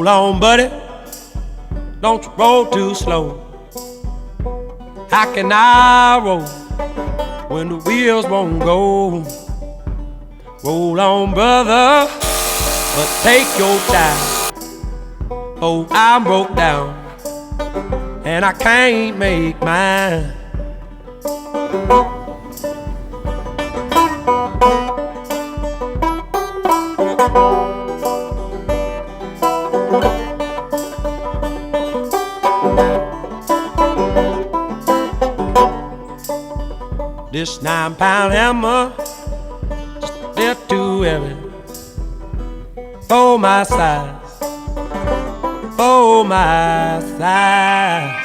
Roll on, buddy, don't you roll too slow. How can I roll when the wheels won't go? Roll on, brother, but take your time. Oh, I'm broke down and I can't make mine. This 9-pound hammer just a bit too heavy for my size, for my size.